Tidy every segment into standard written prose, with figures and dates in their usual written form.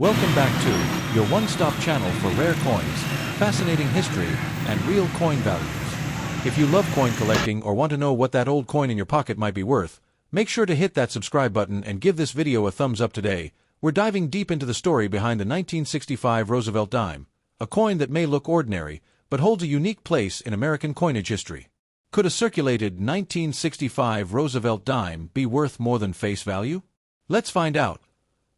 Welcome back to your one-stop channel for rare coins, fascinating history, and real coin values. If you love coin collecting or want to know what that old coin in your pocket might be worth, make sure to hit that subscribe button and give this video a thumbs up today. We're diving deep into the story behind the 1965 Roosevelt dime, a coin that may look ordinary, but holds a unique place in American coinage history. Could a circulated 1965 Roosevelt dime be worth more than face value? Let's find out.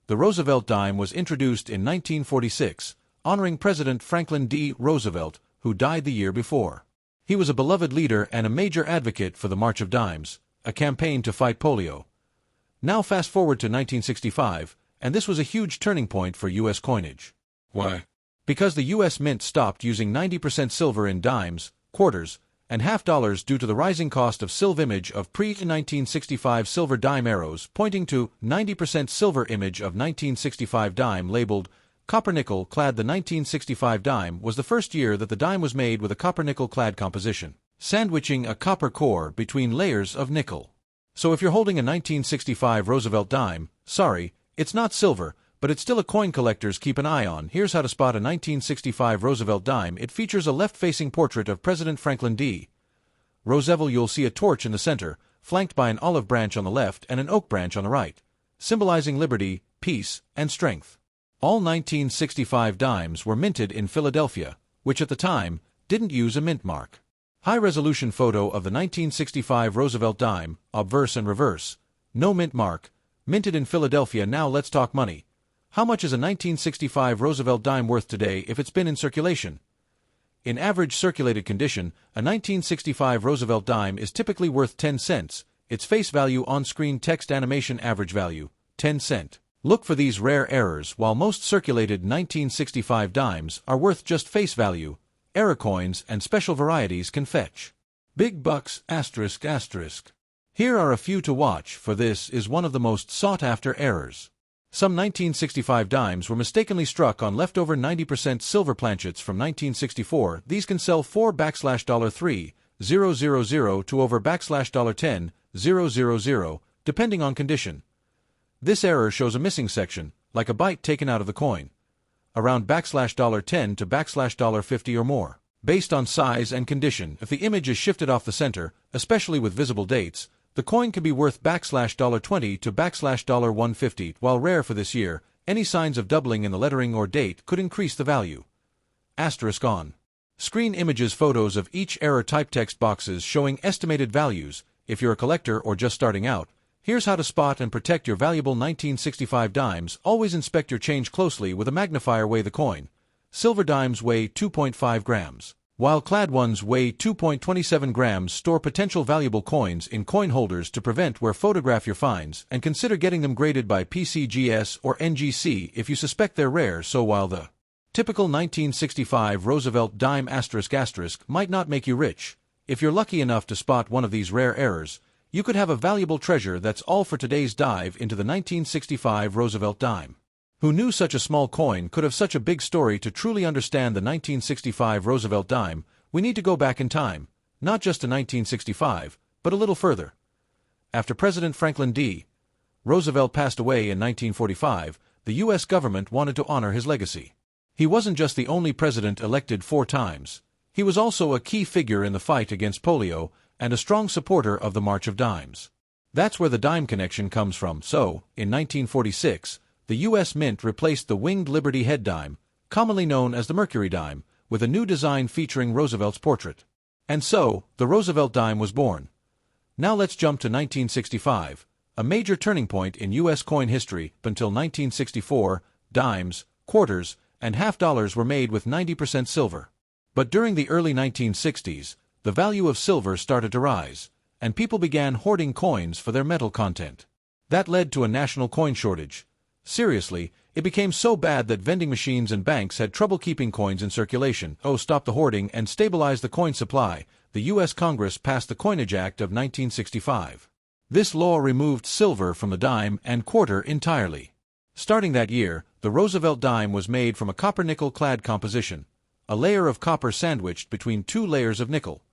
The Roosevelt dime was introduced in 1946, honoring President Franklin D. Roosevelt, who died the year before. He was a beloved leader and a major advocate for the March of Dimes, a campaign to fight polio. Now fast forward to 1965, and this was a huge turning point for U.S. coinage. Why? Because the U.S. Mint stopped using 90% silver in dimes, quarters, and half dollars due to the rising cost of silver image of pre-1965 silver dime arrows, pointing to 90% silver image of 1965 dime labeled copper-nickel clad. The 1965 dime was the first year that the dime was made with a copper-nickel clad composition, sandwiching a copper core between layers of nickel. So if you're holding a 1965 Roosevelt dime, sorry, it's not silver, but it's still a coin collectors keep an eye on. Here's how to spot a 1965 Roosevelt dime. It features a left-facing portrait of President Franklin D. Roosevelt. You'll see a torch in the center, flanked by an olive branch on the left and an oak branch on the right, symbolizing liberty, peace, and strength. All 1965 dimes were minted in Philadelphia, which at the time didn't use a mint mark. High-resolution photo of the 1965 Roosevelt dime, obverse and reverse, no mint mark, minted in Philadelphia. Now let's talk money. How much is a 1965 Roosevelt dime worth today if it's been in circulation? In average circulated condition, a 1965 Roosevelt dime is typically worth 10 cents. Its face value on-screen text animation average value, 10 cent. Look for these rare errors. While most circulated 1965 dimes are worth just face value, error coins and special varieties can fetch big bucks. Here are a few to watch, for this is one of the most sought-after errors. Some 1965 dimes were mistakenly struck on leftover 90% silver planchets from 1964. These can sell for $3,000 to over $10,000, depending on condition. This error shows a missing section, like a bite taken out of the coin, around $10 to $50 or more. Based on size and condition, if the image is shifted off the center, especially with visible dates, the coin can be worth $20 to $150. While rare for this year, any signs of doubling in the lettering or date could increase the value. Asterisk on screen images. Photos of each error type. Text boxes showing estimated values. If you're a collector or just starting out, here's how to spot and protect your valuable 1965 dimes. Always inspect your change closely with a magnifier. Weigh the coin. Silver dimes weigh 2.5 grams. While clad ones weigh 2.27 grams. Store potential valuable coins in coin holders to prevent wear. Photograph your finds and consider getting them graded by PCGS or NGC if you suspect they're rare. So while the typical 1965 Roosevelt dime ** might not make you rich, if you're lucky enough to spot one of these rare errors, you could have a valuable treasure. That's all for today's dive into the 1965 Roosevelt dime. Who knew such a small coin could have such a big story? To truly understand the 1965 Roosevelt dime, we need to go back in time, not just to 1965, but a little further. After President Franklin D. Roosevelt passed away in 1945, the U.S. government wanted to honor his legacy. He wasn't just the only president elected 4 times. He was also a key figure in the fight against polio and a strong supporter of the March of Dimes. That's where the dime connection comes from. So, in 1946, the U.S. Mint replaced the winged Liberty head dime, commonly known as the Mercury dime, with a new design featuring Roosevelt's portrait. And so, the Roosevelt dime was born. Now let's jump to 1965, a major turning point in U.S. coin history. Until 1964, dimes, quarters, and half dollars were made with 90% silver. But during the early 1960s, the value of silver started to rise, and people began hoarding coins for their metal content. That led to a national coin shortage. Seriously, it became so bad that vending machines and banks had trouble keeping coins in circulation. To stop the hoarding and stabilize the coin supply, the U.S. Congress passed the Coinage Act of 1965. This law removed silver from the dime and quarter entirely. Starting that year, the Roosevelt dime was made from a copper-nickel clad composition, a layer of copper sandwiched between 2 layers of nickel.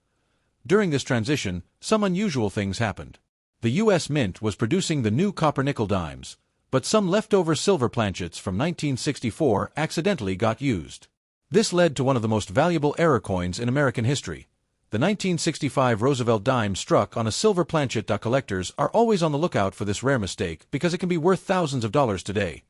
During this transition, some unusual things happened. The U.S. Mint was producing the new copper-nickel dimes, but some leftover silver planchets from 1964 accidentally got used. This led to one of the most valuable error coins in American history. The 1965 Roosevelt dime struck on a silver planchet. Collectors are always on the lookout for this rare mistake because it can be worth thousands of dollars today.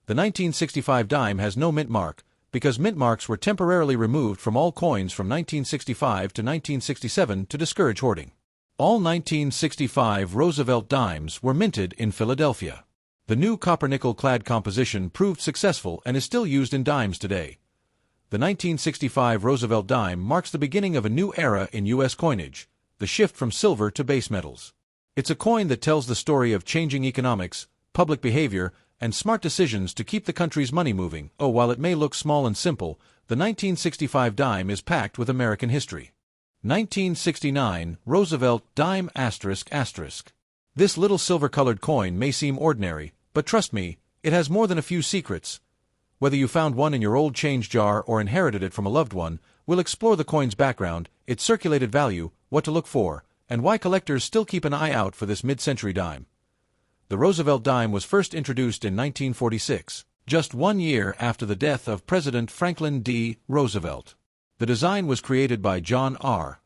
The 1965 dime has no mint mark because mint marks were temporarily removed from all coins from 1965 to 1967 to discourage hoarding. All 1965 Roosevelt dimes were minted in Philadelphia. The new copper-nickel-clad composition proved successful and is still used in dimes today. The 1965 Roosevelt dime marks the beginning of a new era in U.S. coinage, the shift from silver to base metals. It's a coin that tells the story of changing economics, public behavior, and smart decisions to keep the country's money moving. Oh, while it may look small and simple, the 1965 dime is packed with American history. 1969 Roosevelt dime ***. This little silver-colored coin may seem ordinary, but trust me, it has more than a few secrets. Whether you found one in your old change jar or inherited it from a loved one, we'll explore the coin's background, its circulated value, what to look for, and why collectors still keep an eye out for this mid-century dime. The Roosevelt dime was first introduced in 1946, just 1 year after the death of President Franklin D. Roosevelt. The design was created by John R.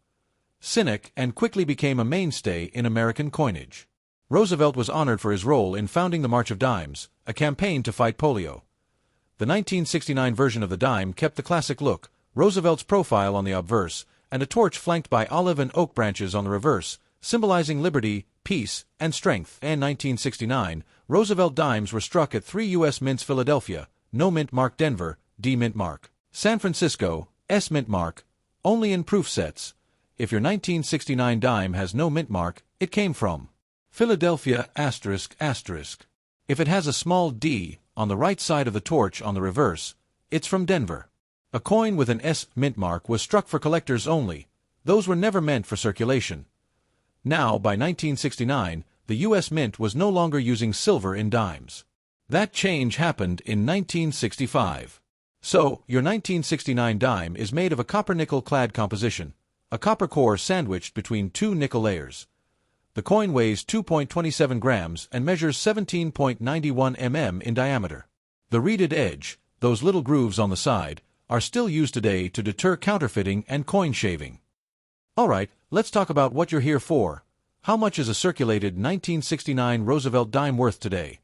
Sinek and quickly became a mainstay in American coinage. Roosevelt was honored for his role in founding the March of Dimes, a campaign to fight polio. The 1969 version of the dime kept the classic look, Roosevelt's profile on the obverse, and a torch flanked by olive and oak branches on the reverse, symbolizing liberty, peace, and strength. In 1969, Roosevelt dimes were struck at 3 U.S. mints: Philadelphia, no mint mark; Denver, D mint mark; San Francisco, S mint mark, only in proof sets. If your 1969 dime has no mint mark, it came from Philadelphia ****. If it has a small D on the right side of the torch on the reverse, it's from Denver. A coin with an S mint mark was struck for collectors only. Those were never meant for circulation. Now, by 1969, the U.S. Mint was no longer using silver in dimes. That change happened in 1965. So, your 1969 dime is made of a copper-nickel-clad composition, a copper core sandwiched between 2 nickel layers. The coin weighs 2.27 grams and measures 17.91 mm in diameter. The reeded edge, those little grooves on the side, are still used today to deter counterfeiting and coin shaving. Alright, let's talk about what you're here for. How much is a circulated 1969 Roosevelt dime worth today?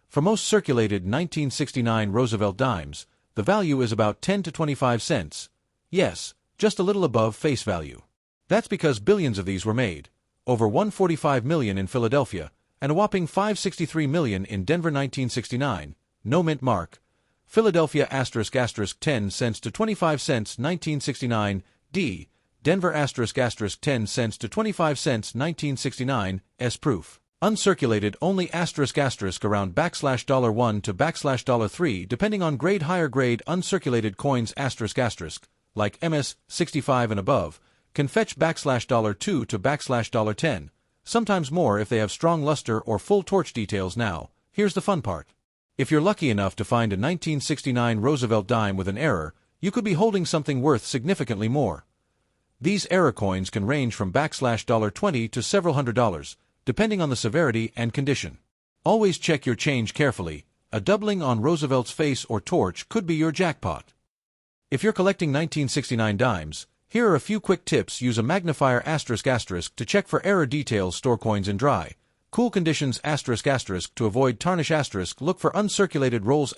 For most circulated 1969 Roosevelt dimes, the value is about 10 to 25 cents. Yes, just a little above face value. That's because billions of these were made. Over 145 million in Philadelphia, and a whopping 563 million in Denver. 1969, no mint mark. Philadelphia ** 10 cents to 25 cents. 1969, D. Denver ** 10 cents to 25 cents. 1969, S proof. Uncirculated only ** around $1 to $3 depending on grade. Higher grade uncirculated coins ** like MS 65 and above can fetch $2 to $10, sometimes more if they have strong luster or full torch details. Now, here's the fun part. If you're lucky enough to find a 1969 Roosevelt dime with an error, you could be holding something worth significantly more. These error coins can range from $20 to several $100s, depending on the severity and condition. Always check your change carefully. A doubling on Roosevelt's face or torch could be your jackpot. If you're collecting 1969 dimes, here are a few quick tips. Use a magnifier ** to check for error details. Store coins in dry, cool conditions ** to avoid tarnish *. Look for uncirculated rolls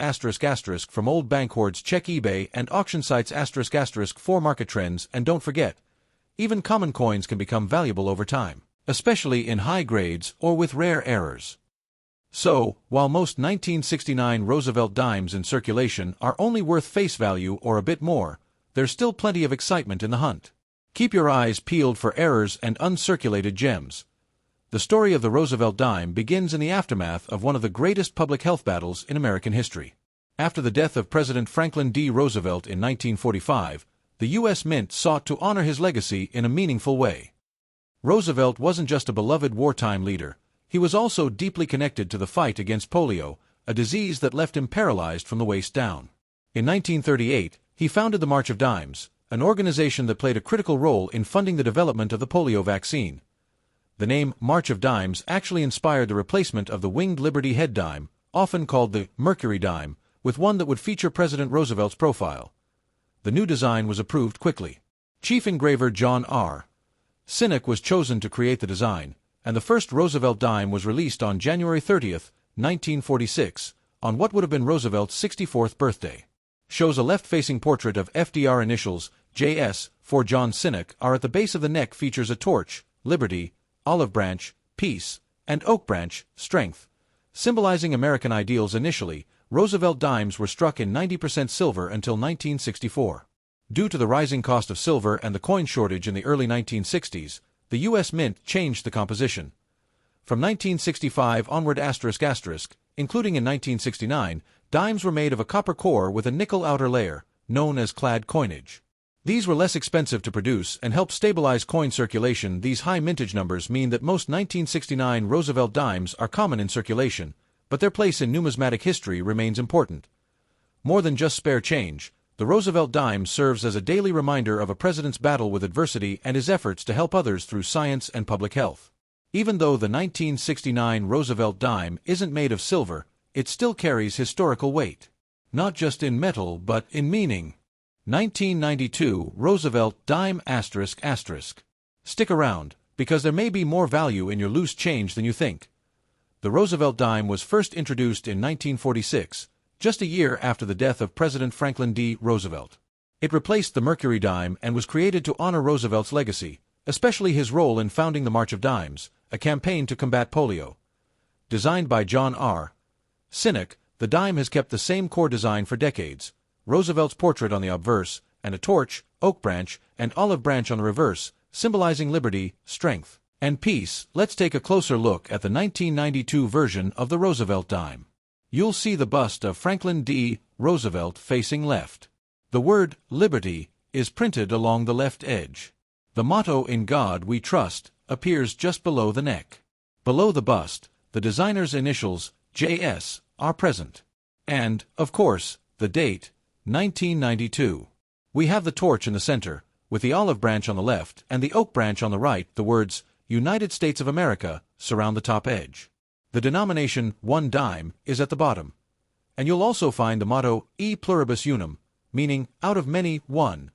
** from old bank hoards. Check eBay and auction sites ** for market trends. And don't forget, even common coins can become valuable over time, especially in high grades or with rare errors. So, while most 1969 Roosevelt dimes in circulation are only worth face value or a bit more, there's still plenty of excitement in the hunt. Keep your eyes peeled for errors and uncirculated gems. The story of the Roosevelt dime begins in the aftermath of one of the greatest public health battles in American history. After the death of President Franklin D. Roosevelt in 1945, the U.S. Mint sought to honor his legacy in a meaningful way. Roosevelt wasn't just a beloved wartime leader, he was also deeply connected to the fight against polio, a disease that left him paralyzed from the waist down. In 1938, he founded the March of Dimes, an organization that played a critical role in funding the development of the polio vaccine. The name March of Dimes actually inspired the replacement of the winged Liberty head dime, often called the Mercury dime, with one that would feature President Roosevelt's profile. The new design was approved quickly. Chief engraver John R. Sinnock was chosen to create the design, and the first Roosevelt dime was released on January 30, 1946, on what would have been Roosevelt's 64th birthday. Shows a left-facing portrait of FDR. Initials J.S. for John Sinnock are at the base of the neck. Features a torch, liberty, olive branch, peace, and oak branch, strength, symbolizing American ideals. Initially, Roosevelt dimes were struck in 90% silver until 1964. Due to the rising cost of silver and the coin shortage in the early 1960s, the U.S. Mint changed the composition. From 1965 onward ***, including in 1969, dimes were made of a copper core with a nickel outer layer, known as clad coinage. These were less expensive to produce and helped stabilize coin circulation. These high mintage numbers mean that most 1969 Roosevelt dimes are common in circulation, but their place in numismatic history remains important. More than just spare change, the Roosevelt dime serves as a daily reminder of a president's battle with adversity and his efforts to help others through science and public health. Even though the 1969 Roosevelt dime isn't made of silver, it still carries historical weight. Not just in metal, but in meaning. 1992 Roosevelt dime ***. Stick around, because there may be more value in your loose change than you think. The Roosevelt dime was first introduced in 1946, just a year after the death of President Franklin D. Roosevelt. It replaced the Mercury dime and was created to honor Roosevelt's legacy, especially his role in founding the March of Dimes, a campaign to combat polio. Designed by John R. Sinnock, the dime has kept the same core design for decades: Roosevelt's portrait on the obverse, and a torch, oak branch, and olive branch on the reverse, symbolizing liberty, strength, and peace. Let's take a closer look at the 1992 version of the Roosevelt dime. You'll see the bust of Franklin D. Roosevelt facing left. The word liberty is printed along the left edge. The motto "In God We Trust" appears just below the neck. Below the bust, the designer's initials, J.S., are present. And, of course, the date, 1992. We have the torch in the center, with the olive branch on the left and the oak branch on the right. The words, United States of America, surround the top edge. The denomination, 1 dime, is at the bottom. And you'll also find the motto, E pluribus unum, meaning, out of many, one.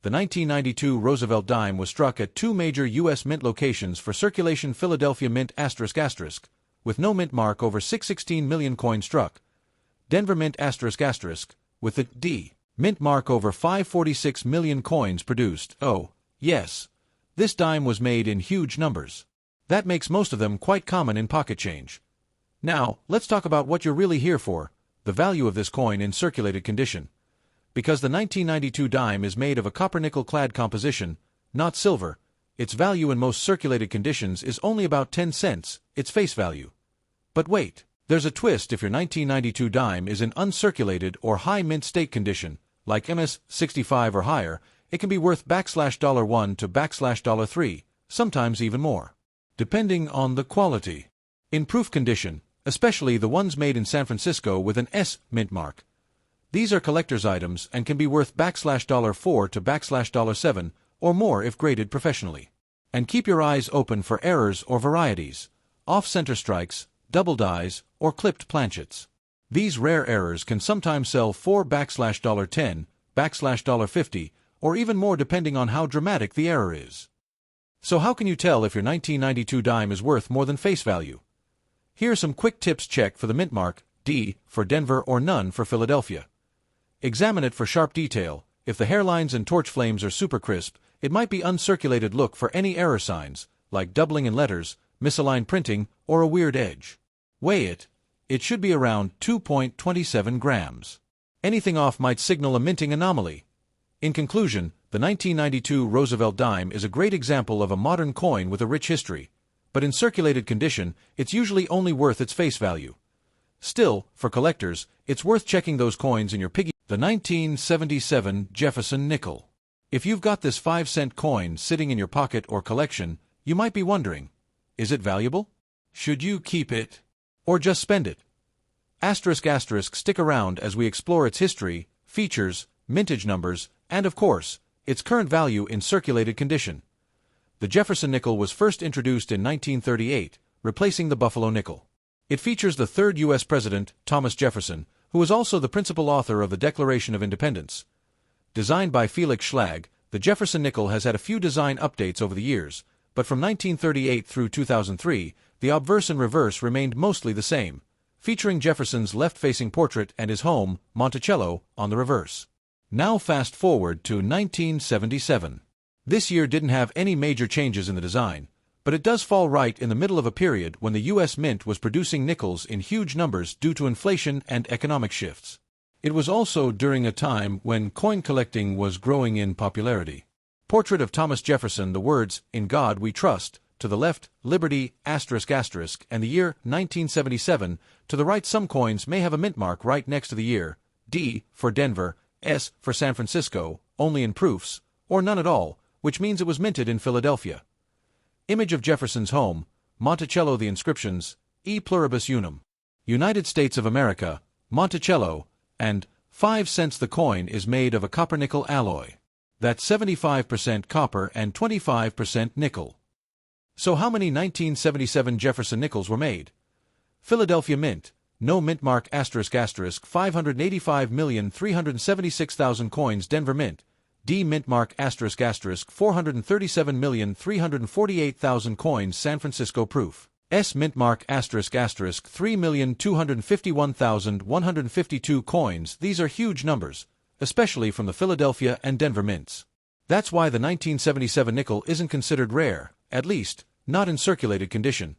The 1992 Roosevelt dime was struck at 2 major U.S. Mint locations for circulation: Philadelphia Mint ***, with no mint mark over 616 million coins struck. Denver Mint ***, with the D mint mark over 546 million coins produced. Oh, yes. This dime was made in huge numbers. That makes most of them quite common in pocket change. Now, let's talk about what you're really here for, the value of this coin in circulated condition. Because the 1992 dime is made of a copper-nickel clad composition, not silver, its value in most circulated conditions is only about 10 cents, its face value. But wait, there's a twist. If your 1992 dime is in uncirculated or high mint state condition, like MS-65 or higher, it can be worth $1 to $3, sometimes even more, depending on the quality. In proof condition, especially the ones made in San Francisco with an S mint mark, these are collector's items and can be worth $4 to $7 or more if graded professionally. And keep your eyes open for errors or varieties, off-center strikes, double dies, or clipped planchets. These rare errors can sometimes sell for $10, $50, or even more depending on how dramatic the error is. So how can you tell if your 1992 dime is worth more than face value? Here are some quick tips. Check for the mint mark, D, for Denver or none for Philadelphia. Examine it for sharp detail. If the hairlines and torch flames are super crisp, it might be uncirculated. Look for any error signs, like doubling in letters, misaligned printing, or a weird edge. Weigh it. It should be around 2.27 grams. Anything off might signal a minting anomaly. In conclusion, the 1992 Roosevelt dime is a great example of a modern coin with a rich history, but in circulated condition, it's usually only worth its face value. Still, for collectors, it's worth checking those coins in your piggy. The 1977 Jefferson nickel. If you've got this 5-cent coin sitting in your pocket or collection, you might be wondering, is it valuable? Should you keep it? Or just spend it? Stick around as we explore its history, features, mintage numbers, and of course, its current value in circulated condition. The Jefferson nickel was first introduced in 1938, replacing the Buffalo nickel. It features the third U.S. President, Thomas Jefferson, who was also the principal author of the Declaration of Independence. Designed by Felix Schlag, the Jefferson nickel has had a few design updates over the years, but from 1938 through 2003, the obverse and reverse remained mostly the same, featuring Jefferson's left-facing portrait and his home, Monticello, on the reverse. Now fast forward to 1977. This year didn't have any major changes in the design, but it does fall right in the middle of a period when the U.S. Mint was producing nickels in huge numbers due to inflation and economic shifts. It was also during a time when coin collecting was growing in popularity. Portrait of Thomas Jefferson, the words, "In God We Trust," to the left, Liberty, ***, and the year 1977, to the right. Some coins may have a mint mark right next to the year, D for Denver, S for San Francisco, only in proofs, or none at all, which means it was minted in Philadelphia. Image of Jefferson's home, Monticello. The inscriptions, E pluribus unum, United States of America, Monticello, and 5 cents. The coin is made of a copper-nickel alloy. That's 75% copper and 25% nickel. So how many 1977 Jefferson nickels were made? Philadelphia Mint, no mint mark, ***, 585,376,000 coins. Denver Mint, D mint mark, ***, 437,348,000 coins. San Francisco Proof, S mint mark, ***, 3,251,152 coins. These are huge numbers, especially from the Philadelphia and Denver mints. That's why the 1977 nickel isn't considered rare, at least, not in circulated condition.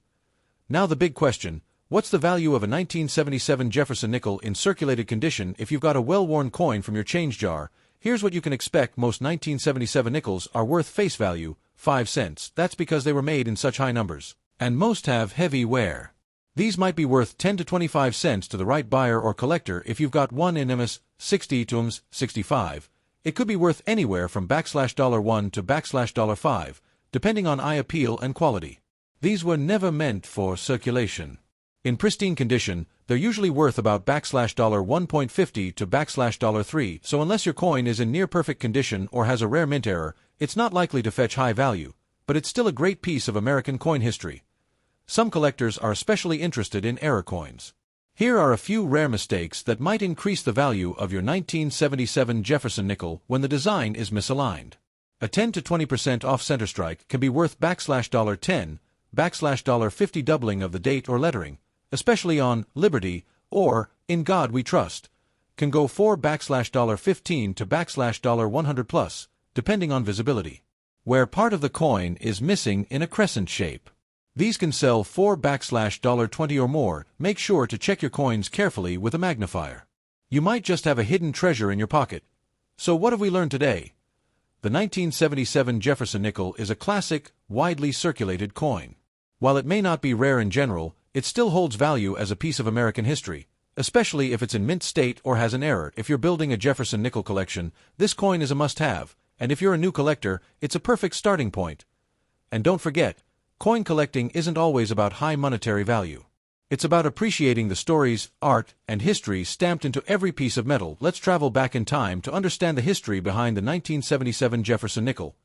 Now the big question, what's the value of a 1977 Jefferson nickel in circulated condition if you've got a well-worn coin from your change jar? Here's what you can expect. Most 1977 nickels are worth face value, 5 cents. That's because they were made in such high numbers. And most have heavy wear. These might be worth 10 to 25 cents to the right buyer or collector if you've got one in MS 60 to 65. It could be worth anywhere from $1 to $5, depending on eye appeal and quality. These were never meant for circulation. In pristine condition, they're usually worth about $1.50 to $3, so unless your coin is in near-perfect condition or has a rare mint error, it's not likely to fetch high value, but it's still a great piece of American coin history. Some collectors are especially interested in error coins. Here are a few rare mistakes that might increase the value of your 1977 Jefferson nickel when the design is misaligned. A 10 to 20% off center strike can be worth $10, $50 doubling of the date or lettering, especially on Liberty or In God We Trust, can go for $15 to $100 plus, depending on visibility. Where part of the coin is missing in a crescent shape. These can sell for $20 or more. Make sure to check your coins carefully with a magnifier. You might just have a hidden treasure in your pocket. So what have we learned today? The 1977 Jefferson nickel is a classic, widely circulated coin. While it may not be rare in general, it still holds value as a piece of American history, especially if it's in mint state or has an error. If you're building a Jefferson nickel collection, this coin is a must-have, and if you're a new collector, it's a perfect starting point. And don't forget, coin collecting isn't always about high monetary value. It's about appreciating the stories, art, and history stamped into every piece of metal. Let's travel back in time to understand the history behind the 1977 Jefferson nickel.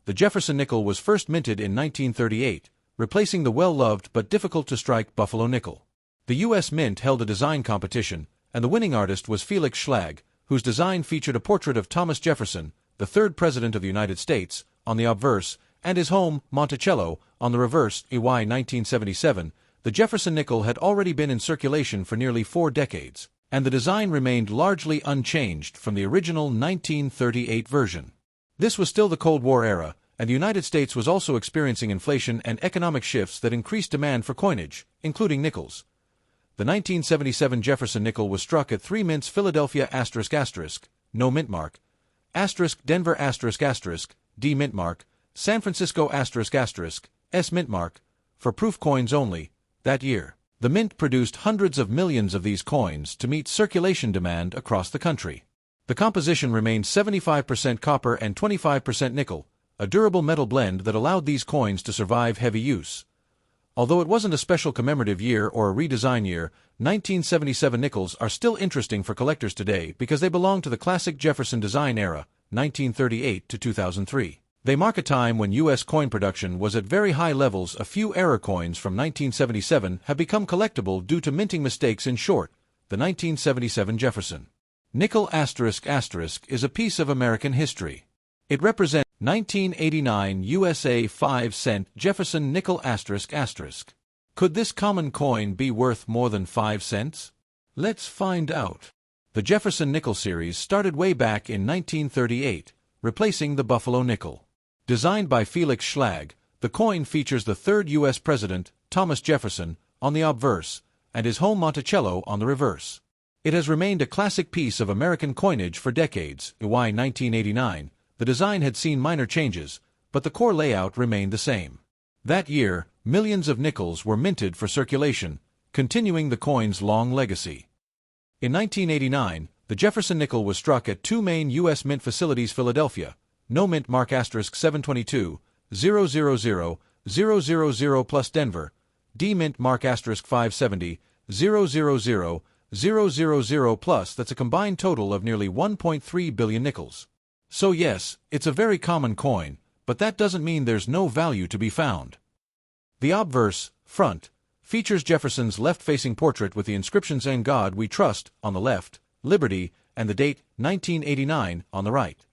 The Jefferson nickel was first minted in 1938, replacing the well-loved but difficult-to-strike Buffalo nickel. The U.S. Mint held a design competition, and the winning artist was Felix Schlag, whose design featured a portrait of Thomas Jefferson, the third President of the United States, on the obverse, and his home, Monticello, on the reverse. EY 1977, the Jefferson nickel had already been in circulation for nearly 4 decades, and the design remained largely unchanged from the original 1938 version. This was still the Cold War era, and the United States was also experiencing inflation and economic shifts that increased demand for coinage, including nickels. The 1977 Jefferson nickel was struck at 3 mints: Philadelphia ***, no mint mark, Denver ***, D mint mark, San Francisco ***, S mint mark, for proof coins only. That year, the mint produced hundreds of millions of these coins to meet circulation demand across the country. The composition remained 75% copper and 25% nickel, a durable metal blend that allowed these coins to survive heavy use. Although it wasn't a special commemorative year or a redesign year, 1977 nickels are still interesting for collectors today because they belong to the classic Jefferson design era, 1938 to 2003. They mark a time when U.S. coin production was at very high levels. A few error coins from 1977 have become collectible due to minting mistakes. In short, the 1977 Jefferson nickel *** is a piece of American history. It represents 1989 USA 5-cent Jefferson nickel ***. Could this common coin be worth more than 5 cents? Let's find out. The Jefferson nickel series started way back in 1938, replacing the Buffalo nickel. Designed by Felix Schlag, the coin features the third U.S. President, Thomas Jefferson, on the obverse, and his home Monticello on the reverse. It has remained a classic piece of American coinage for decades. In 1989, the design had seen minor changes, but the core layout remained the same. That year, millions of nickels were minted for circulation, continuing the coin's long legacy. In 1989, the Jefferson nickel was struck at two main U.S. mint facilities: Philadelphia, no mint mark *7200000 plus Denver, D mint mark *570 000 plus. That's a combined total of nearly 1.3 billion nickels. So yes, it's a very common coin, but that doesn't mean there's no value to be found. The obverse, front, features Jefferson's left-facing portrait with the inscriptions "In God We Trust" on the left, "Liberty," and the date 1989 on the right.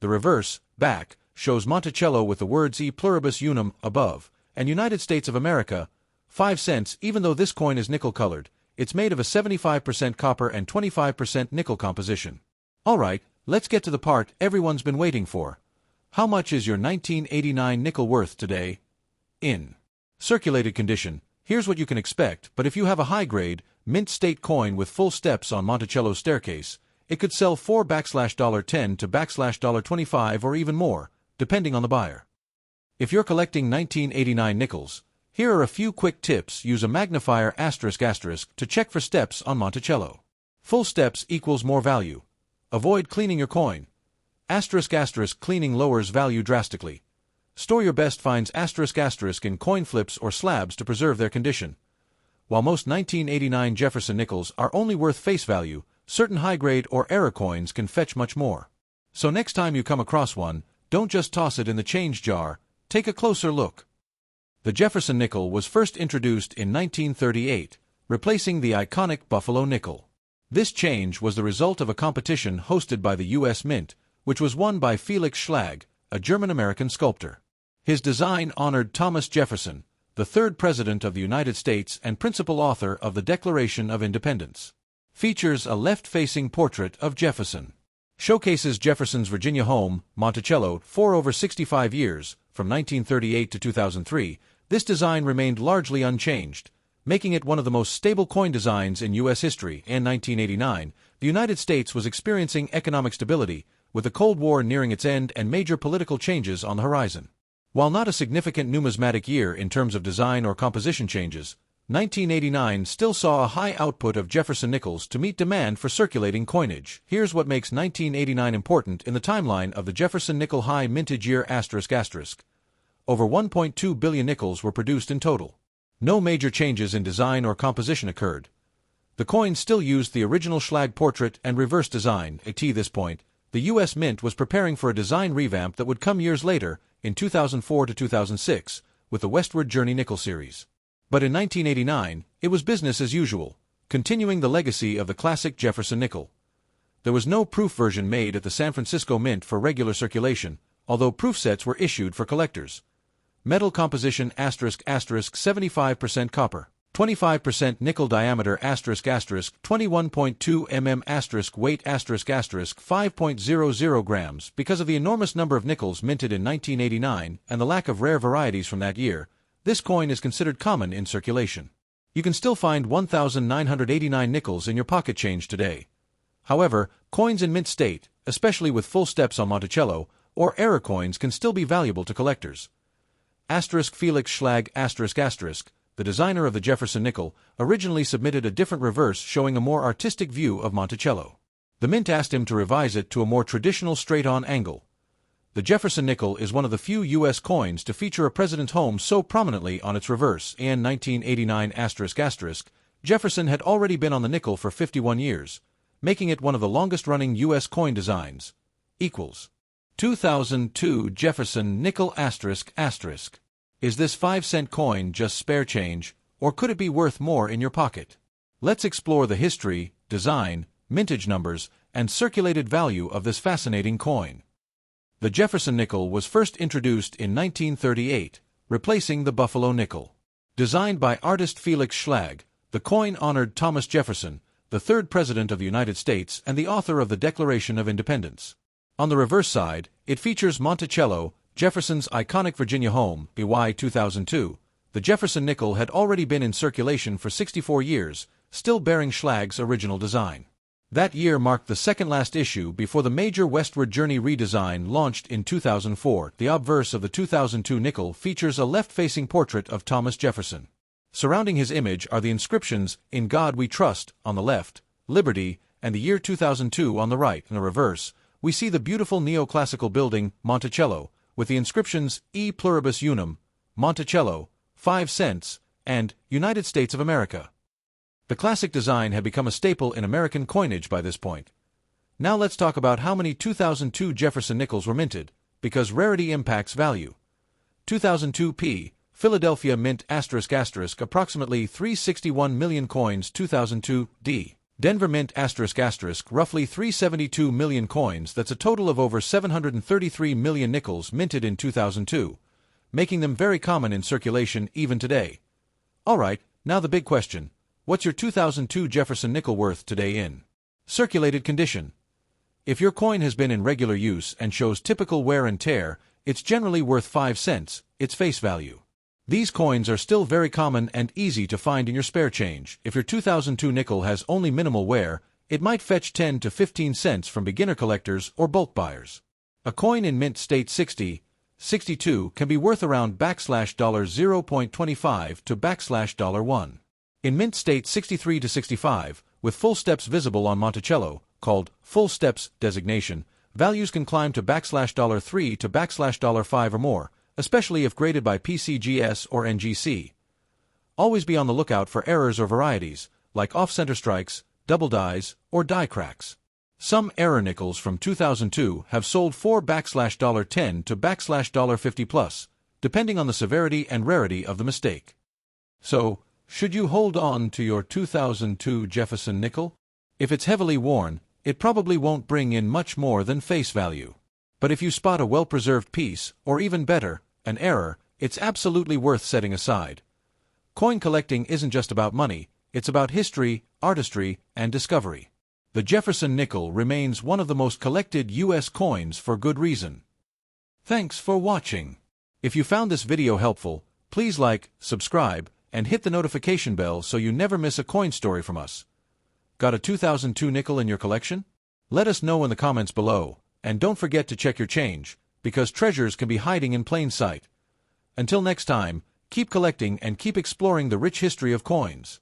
The reverse, back, shows Monticello with the words "E pluribus unum" above, and United States of America, 5 cents. Even though this coin is nickel-colored, it's made of a 75% copper and 25% nickel composition. Alright, let's get to the part everyone's been waiting for. How much is your 1989 nickel worth today? In circulated condition, here's what you can expect, but if you have a high-grade, mint state coin with full steps on Monticello's staircase, it could sell for $10 to $25 or even more, depending on the buyer. If you're collecting 1989 nickels, here are a few quick tips. Use a magnifier *** to check for steps on Monticello. Full steps equals more value. Avoid cleaning your coin. *** cleaning lowers value drastically. Store your best finds *** in coin flips or slabs to preserve their condition. While most 1989 Jefferson nickels are only worth face value, certain high-grade or error coins can fetch much more. So next time you come across one, don't just toss it in the change jar, take a closer look. The Jefferson nickel was first introduced in 1938, replacing the iconic Buffalo nickel. This change was the result of a competition hosted by the U.S. Mint, which was won by Felix Schlag, a German-American sculptor. His design honored Thomas Jefferson, the third President of the United States and principal author of the Declaration of Independence. Features a left-facing portrait of Jefferson. Showcases Jefferson's Virginia home, Monticello, for over 65 years, from 1938 to 2003, this design remained largely unchanged, making it one of the most stable coin designs in U.S. history. In 1989, the United States was experiencing economic stability, with the Cold War nearing its end and major political changes on the horizon. While not a significant numismatic year in terms of design or composition changes, 1989 still saw a high output of Jefferson nickels to meet demand for circulating coinage. Here's what makes 1989 important in the timeline of the Jefferson nickel high mintage year ***. Over 1.2 billion nickels were produced in total. No major changes in design or composition occurred. The coin still used the original Schlag portrait and reverse design. At this point, the U.S. Mint was preparing for a design revamp that would come years later, in 2004 to 2006, with the Westward Journey nickel series. But in 1989, it was business as usual, continuing the legacy of the classic Jefferson nickel. There was no proof version made at the San Francisco Mint for regular circulation, although proof sets were issued for collectors. Metal composition *** 75% copper, 25% nickel diameter *** 21.2 mm weight ** 5.00 grams. Because of the enormous number of nickels minted in 1989 and the lack of rare varieties from that year, this coin is considered common in circulation. You can still find 1,989 nickels in your pocket change today. However, coins in mint state, especially with full steps on Monticello, or error coins can still be valuable to collectors. Felix Schlag ***, the designer of the Jefferson nickel, originally submitted a different reverse showing a more artistic view of Monticello. The Mint asked him to revise it to a more traditional straight-on angle. The Jefferson nickel is one of the few U.S. coins to feature a president's home so prominently on its reverse. In 1989 ***, Jefferson had already been on the nickel for 51 years, making it one of the longest-running U.S. coin designs. 2002 Jefferson nickel asterisk asterisk. Is this 5-cent coin just spare change, or could it be worth more in your pocket? Let's explore the history, design, mintage numbers, and circulated value of this fascinating coin. The Jefferson nickel was first introduced in 1938, replacing the Buffalo nickel. Designed by artist Felix Schlag, the coin honored Thomas Jefferson, the third President of the United States and the author of the Declaration of Independence. On the reverse side, it features Monticello, Jefferson's iconic Virginia home. By 2002, the Jefferson nickel had already been in circulation for 64 years, still bearing Schlag's original design. That year marked the second-last issue before the major Westward Journey redesign launched in 2004. The obverse of the 2002 nickel features a left-facing portrait of Thomas Jefferson. Surrounding his image are the inscriptions, "In God We Trust," on the left, "Liberty," and the year 2002 on the right. In the reverse, we see the beautiful neoclassical building, Monticello, with the inscriptions, "E Pluribus Unum," Monticello, 5 cents, and "United States of America." The classic design had become a staple in American coinage by this point. Now let's talk about how many 2002 Jefferson nickels were minted, because rarity impacts value. 2002 P. Philadelphia Mint asterisk asterisk approximately 361 million coins. 2002 D. Denver Mint asterisk asterisk roughly 372 million coins. That's a total of over 733 million nickels minted in 2002, making them very common in circulation even today. Alright, now the big question. What's your 2002 Jefferson nickel worth today in circulated condition? If your coin has been in regular use and shows typical wear and tear, it's generally worth 5 cents, its face value. These coins are still very common and easy to find in your spare change. If your 2002 nickel has only minimal wear, it might fetch 10 to 15 cents from beginner collectors or bulk buyers. A coin in mint state 60, 62 can be worth around $0.25 to $1. In mint state 63 to 65, with full steps visible on Monticello, called full steps designation, values can climb to $3 to $5 or more, especially if graded by PCGS or NGC. Always be on the lookout for errors or varieties, like off-center strikes, double dies, or die cracks. Some error nickels from 2002 have sold for $10 to $50 plus, depending on the severity and rarity of the mistake. So, should you hold on to your 2002 Jefferson nickel? If it's heavily worn, it probably won't bring in much more than face value. But if you spot a well-preserved piece, or even better, an error, it's absolutely worth setting aside. Coin collecting isn't just about money, it's about history, artistry, and discovery. The Jefferson nickel remains one of the most collected U.S. coins for good reason. Thanks for watching. If you found this video helpful, please like, subscribe, and hit the notification bell so you never miss a coin story from us. Got a 2002 nickel in your collection? Let us know in the comments below. And don't forget to check your change, because treasures can be hiding in plain sight. Until next time, keep collecting and keep exploring the rich history of coins.